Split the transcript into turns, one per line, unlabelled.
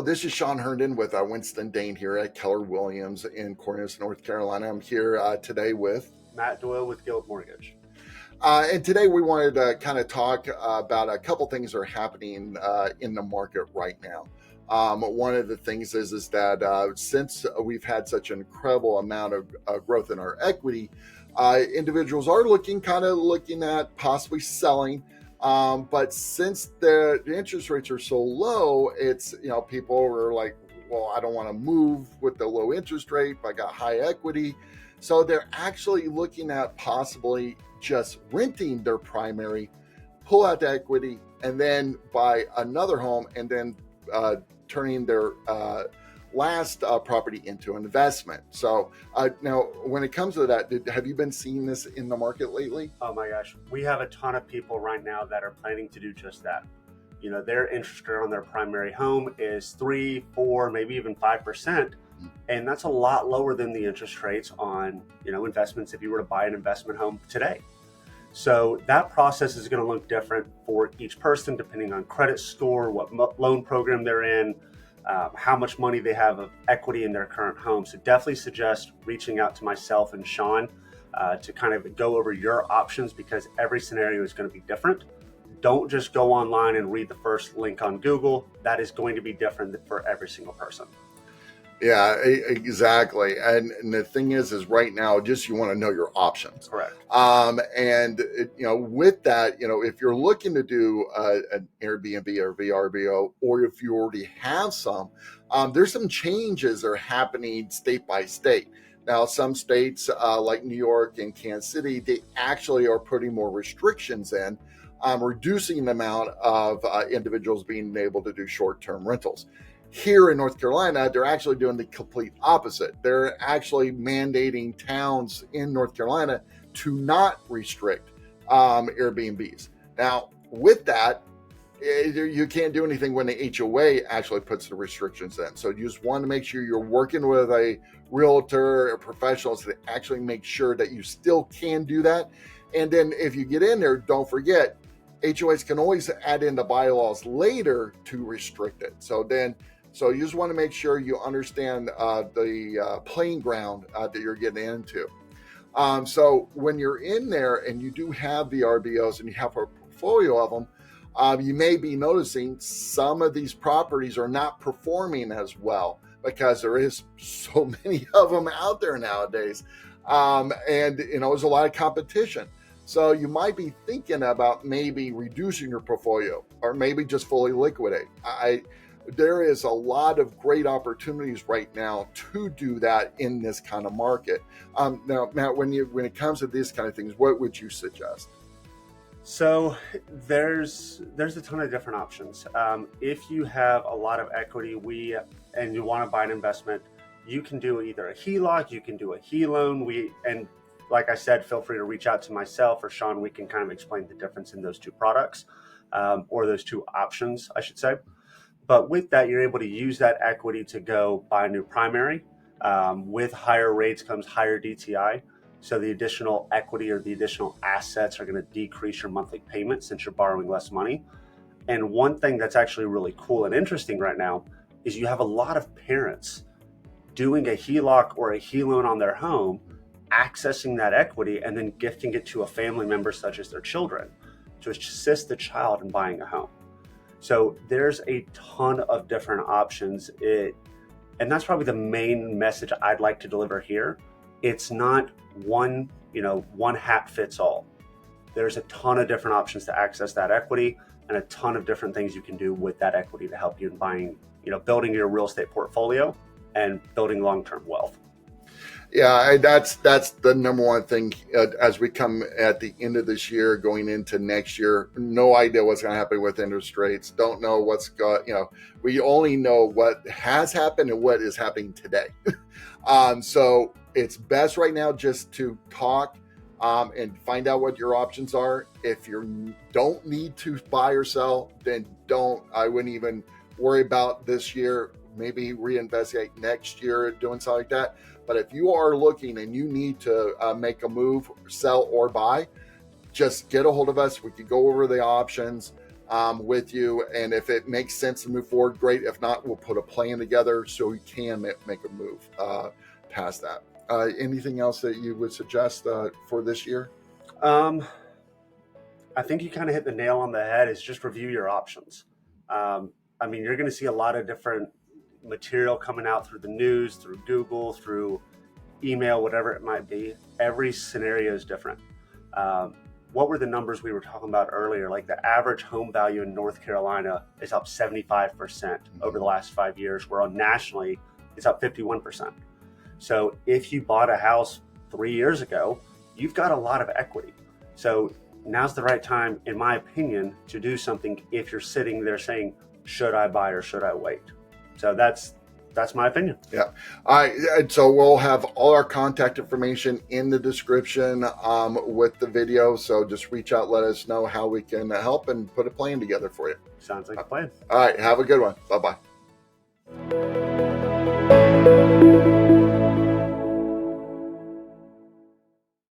this is Sean Herndon with Winston Dane here at Keller Williams in Cornelius, North Carolina. I'm here today with
Matt Doyle with Guild Mortgage.
And today we wanted to kind of talk about a couple things that are happening in the market right now. One of the things is that since we've had such an incredible amount of growth in our equity, individuals are looking at possibly selling. But since the interest rates are so low, it's, people are like, well, I don't want to move with the low interest rate, but I got high equity. So they're actually looking at possibly just renting their primary, pull out the equity, and then buy another home, and then turning their last property into an investment. So now when it comes to that, have you been seeing this in the market lately?
Oh my gosh, we have a ton of people right now that are planning to do just that. Their interest rate on their primary home is 3, 4, maybe even 5%. And that's a lot lower than the interest rates on, investments if you were to buy an investment home today. So that process is going to look different for each person depending on credit score, what loan program they're in, how much money they have of equity in their current home. So definitely suggest reaching out to myself and Sean to kind of go over your options, because every scenario is going to be different. Don't just go online and read the first link on Google. That is going to be different for every single person.
Yeah, exactly. And the thing is right now, just you want to know your options.
Correct.
With that, if you're looking to do an Airbnb or VRBO, or if you already have some, there's some changes that are happening state by state. Now, some states like New York and Kansas City, they actually are putting more restrictions in, reducing the amount of individuals being able to do short-term rentals. Here in North Carolina, they're actually doing the complete opposite. They're actually mandating towns in North Carolina to not restrict Airbnbs. Now, with that, you can't do anything when the HOA actually puts the restrictions in. So you just want to make sure you're working with a realtor or professionals to actually make sure that you still can do that. And then if you get in there, don't forget, HOAs can always add in the bylaws later to restrict it. So you just want to make sure you understand the playing ground that you're getting into. So when you're in there and you do have the RBOs and you have a portfolio of them, you may be noticing some of these properties are not performing as well because there is so many of them out there nowadays. And there's a lot of competition. So you might be thinking about maybe reducing your portfolio or maybe just fully liquidate. There is a lot of great opportunities right now to do that in this kind of market. Now, Matt, when it comes to these kind of things, what would you suggest?
So there's a ton of different options. If you have a lot of equity and you want to buy an investment, you can do either a HELOC, you can do a HE loan. And like I said, feel free to reach out to myself or Sean. We can kind of explain the difference in those two products, or those two options, I should say. But with that, you're able to use that equity to go buy a new primary. With higher rates comes higher DTI. So the additional equity or the additional assets are going to decrease your monthly payment since you're borrowing less money. And one thing that's actually really cool and interesting right now is you have a lot of parents doing a HELOC or a HE loan on their home, accessing that equity and then gifting it to a family member such as their children to assist the child in buying a home. So there's a ton of different options. And that's probably the main message I'd like to deliver here. It's not one hat fits all. There's a ton of different options to access that equity and a ton of different things you can do with that equity to help you in buying, building your real estate portfolio and building long-term wealth.
Yeah, that's the number one thing as we come at the end of this year, going into next year. No idea what's going to happen with interest rates. Don't know what's we only know what has happened and what is happening today. So it's best right now just to talk and find out what your options are. If you don't need to buy or sell, then I wouldn't even worry about this year. Maybe reinvestigate next year doing something like that. But if you are looking and you need to make a move, sell or buy, just get a hold of us. We could go over the options. with you. And if it makes sense to move forward, great. If not, we'll put a plan together so we can make a move past that. Anything else that you would suggest for this year?
I think you kind of hit the nail on the head. Is just review your options. I mean, you're going to see a lot of different material coming out through the news, through Google, through email, whatever it might be. Every scenario is different. What were the numbers we were talking about earlier? Like the average home value in North Carolina is up 75% over the last 5 years, where nationally it's up 51%. So if you bought a house 3 years ago, you've got a lot of equity. So now's the right time, in my opinion, to do something if you're sitting there saying, should I buy or should I wait? So that's my opinion.
Yeah. All right. And so we'll have all our contact information in the description with the video. So just reach out, let us know how we can help and put a plan together for you.
Sounds like a plan.
All right. Have a good one. Bye-bye.